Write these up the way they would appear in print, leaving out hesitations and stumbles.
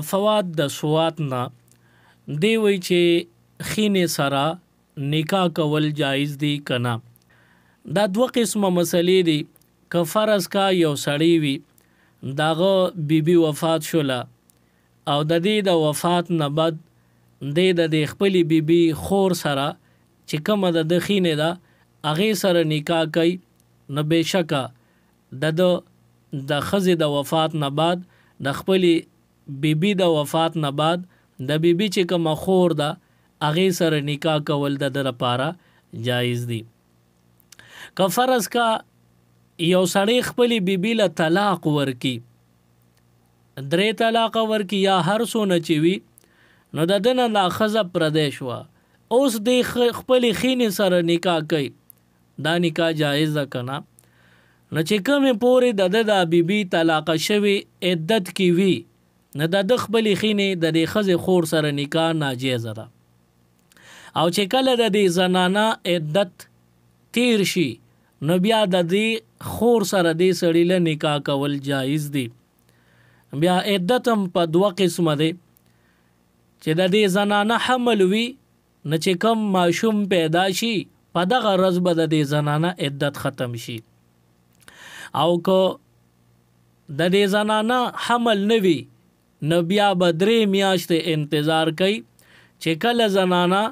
فواد د سوات نه دی وی چې خینې سره نکاح کول جایز دی کنا. دا دوه قسمه مسلې دي. که فرض کا یو سړی وي داغه بیبي وفات شوله او د دې د وفات نه بعد د خپلې بیبي خور سره چې کومه د خینې ده هغې سره نکاح کوي، نو بېشکه د ښځې د وفات نه بعد د خپلې بیبي د وفات نه بعد د بیبي چې کومه خور ده هغې سره نکاح کول د ده لپاره جایز دي. که فرض کا یو سړی خپلې بیبي له طلاق ورکي، 3 طلاق ورکي یا هر څونه چې وي، نو د ده نه دا ښځه پردی شوه، اوس د خپلې خینې سره نکاح کوي، دا نکاح جایز ده که نه؟ نو چې کومې پورې د ده دا بیبي طلاقه شوې عدت کې وي، نو د ده خپلې خینې د دې ښځې خور سره نکاح ناجیزه ده. او چې کله د دې زنانه عدت تیر شي، نو بیا د دې خور سره دې سړي له نکاح کول جایز دي. بیا عدت هم په 2 قسمه دی. چې د دې زنانه حمل وي، نه چې کم ماشوم پیدا شي په دغه ورځ به د دې زنانه عدت ختم شي. او که د دې زنانه حمل نه وي، نو بیا به 3 میاشتې انتظار کوي. چې کله زنانه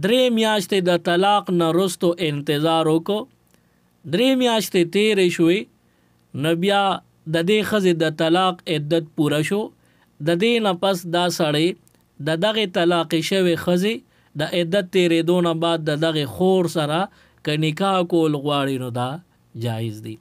3 میاشتې د طلاق نه وروستو انتظار وکړو، 3 میاشتې تیرې شوې، نو بیا د دې ښځې د طلاق عدت پوره شو. د دې نه پس دا سړی د دغې طلاقې شوې ښځې د عدت تیرېدو نه بعد د دغې خور سره که نکاح کول غواړي، نو دا جایز دی.